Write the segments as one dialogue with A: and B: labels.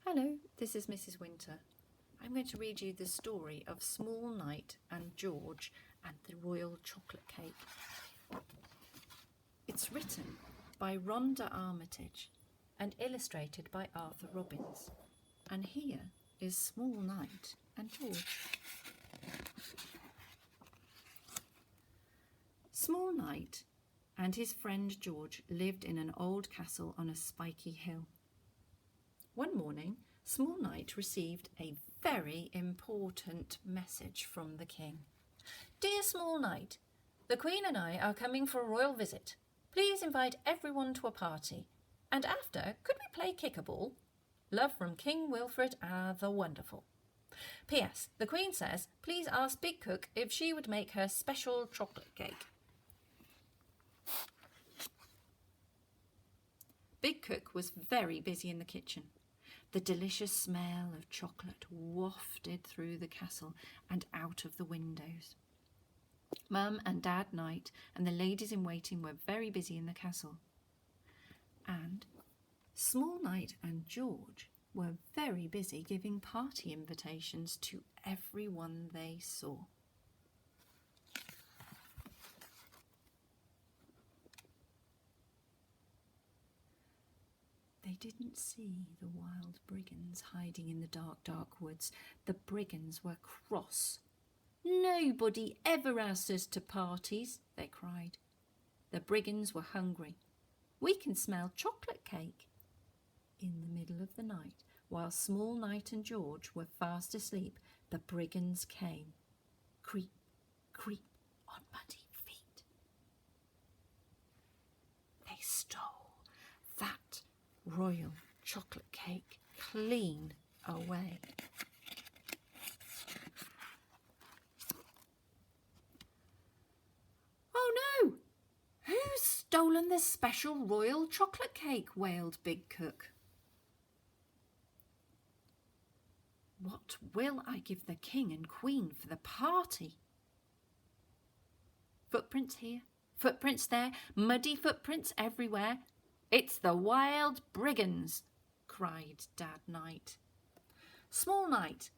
A: Hello, this is Mrs. Winter. I'm going to read you the story of Small Knight and George and the Royal Chocolate Cake. It's written by Rhonda Armitage and illustrated by Arthur Robbins. And here is Small Knight and George. Small Knight and his friend George lived in an old castle on a spiky hill. One morning, Small Knight received a very important message from the king. Dear Small Knight, the Queen and I are coming for a royal visit. Please invite everyone to a party. And after, could we play kick-a-ball? Love from King Wilfred the Wonderful. P.S. The Queen says, please ask Big Cook if she would make her special chocolate cake. Big Cook was very busy in the kitchen. The delicious smell of chocolate wafted through the castle and out of the windows. Mum and Dad Knight and the ladies in waiting were very busy in the castle. And Small Knight and George were very busy giving party invitations to everyone they saw. They didn't see the wild brigands hiding in the dark, dark woods. The brigands were cross. Nobody ever asked us to parties, they cried. The brigands were hungry. We can smell chocolate cake. In the middle of the night, while Small Knight and George were fast asleep, the brigands came. Creep, creep on muddy feet. They stole that royal chocolate cake clean away. Oh no! Who's stolen the special royal chocolate cake? Wailed Big Cook. What will I give the king and queen for the party? Footprints here, footprints there, muddy footprints everywhere. It's the wild brigands, cried Dad Knight. Small Knight,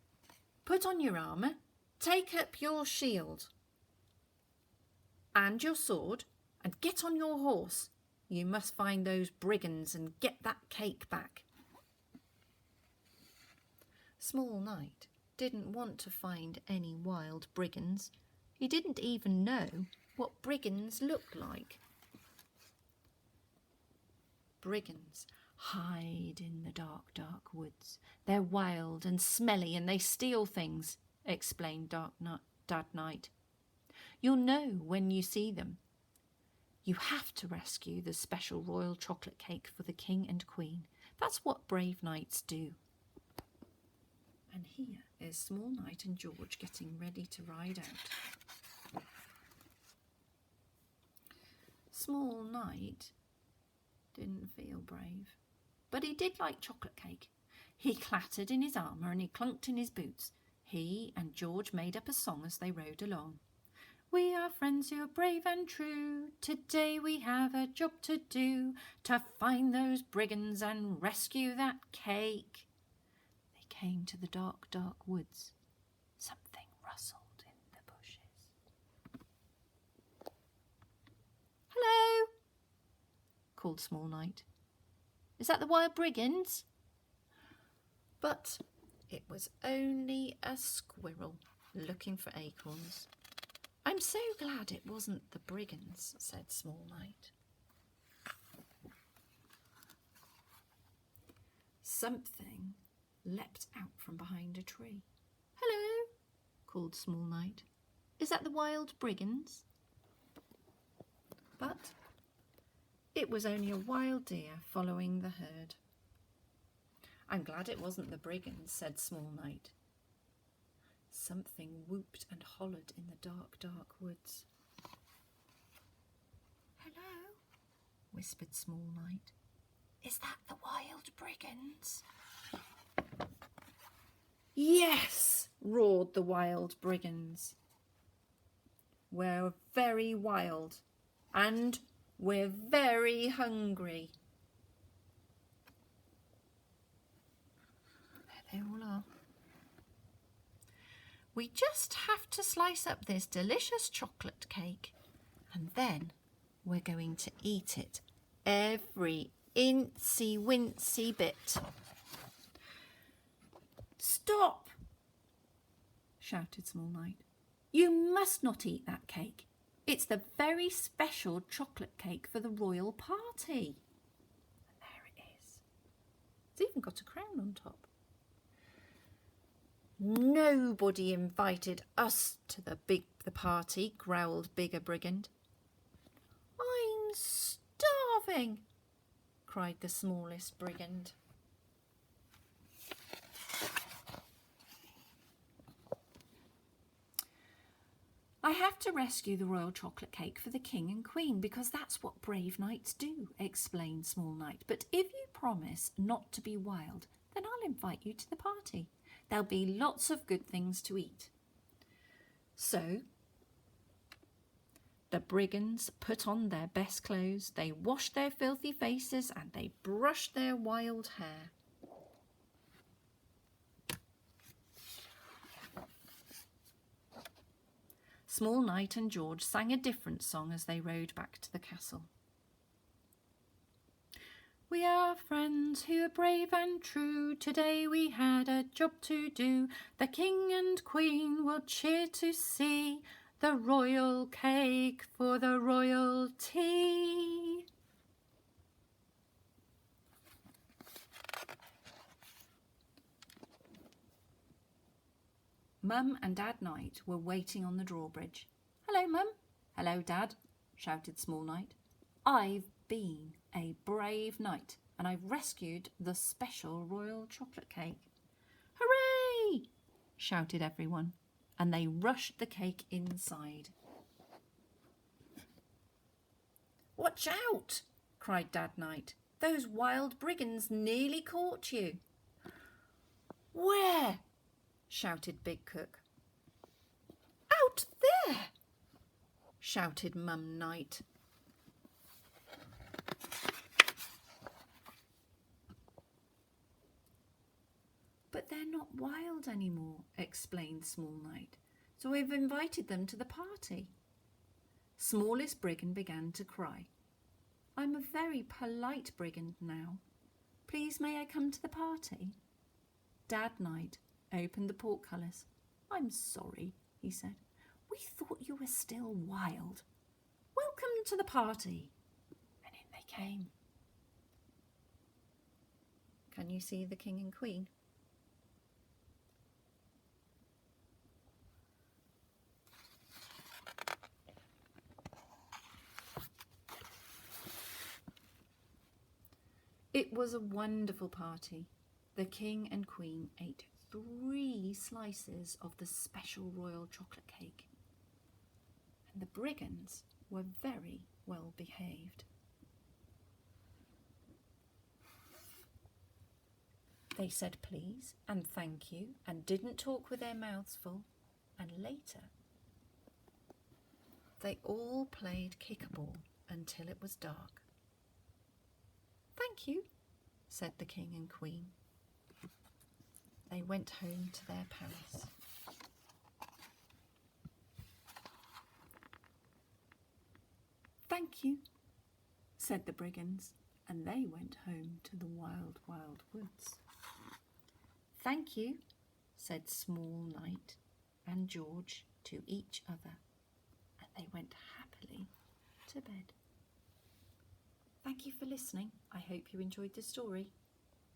A: put on your armour, take up your shield and your sword and get on your horse. You must find those brigands and get that cake back. Small Knight didn't want to find any wild brigands. He didn't even know what brigands looked like. Brigands hide in the dark, dark woods. They're wild and smelly and they steal things, explained Dad Knight. You'll know when you see them. You have to rescue the special royal chocolate cake for the king and queen. That's what brave knights do. And here is Small Knight and George getting ready to ride out. Small Knight didn't feel brave, but he did like chocolate cake. He clattered in his armour and he clunked in his boots. He and George made up a song as they rode along. We are friends who are brave and true. Today we have a job to do, to find those brigands and rescue that cake. They came to the dark, dark woods. Something rustled in the bushes. Hello, called Small Knight. Is that the wild brigands? But it was only a squirrel looking for acorns. I'm so glad it wasn't the brigands, said Small Knight. Something leapt out from behind a tree. Hello, called Small Knight. Is that the wild brigands? But it was only a wild deer following the herd. I'm glad it wasn't the brigands, said Small Knight. Something whooped and hollered in the dark, dark woods. Hello, whispered Small Knight. Is that the wild brigands? Yes, roared the wild brigands. We're very wild and we're very hungry. They all are. We just have to slice up this delicious chocolate cake and then we're going to eat it, every incy wincy bit. Stop! shouted Small Knight. You must not eat that cake. It's the very special chocolate cake for the royal party. And there it is. It's even got a crown on top. Nobody invited us to the party, growled Bigger Brigand. I'm starving, cried the smallest brigand. I have to rescue the royal chocolate cake for the king and queen because that's what brave knights do, explained Small Knight. But if you promise not to be wild, then I'll invite you to the party. There'll be lots of good things to eat. So the brigands put on their best clothes, they washed their filthy faces and they brushed their wild hair. Small Knight and George sang a different song as they rode back to the castle. We are friends who are brave and true. Today we had a job to do. The king and queen will cheer to see the royal cake for the royalty. Mum and Dad Knight were waiting on the drawbridge. Hello, Mum. Hello, Dad, shouted Small Knight. I've been a brave knight and I've rescued the special royal chocolate cake. Hooray! Shouted everyone, and they rushed the cake inside. Watch out! Cried Dad Knight. Those wild brigands nearly caught you. Where? Shouted Big Cook. Out there! Shouted Mum Knight. But they're not wild anymore, explained Small Knight, so I've invited them to the party. Smallest Brigand began to cry. I'm a very polite brigand now. Please may I come to the party? Dad Knight opened the portcullis. I'm sorry, he said. We thought you were still wild. Welcome to the party. And in they came. Can you see the king and queen? It was a wonderful party. The king and queen ate 3 slices of the special royal chocolate cake. And the brigands were very well behaved. They said please and thank you and didn't talk with their mouths full. And later, they all played kick-a-ball until it was dark. Thank you, said the king and queen. They went home to their palace. Thank you, said the brigands, and they went home to the wild, wild woods. Thank you, said Small Knight and George to each other, and they went happily to bed. Thank you for listening. I hope you enjoyed the story.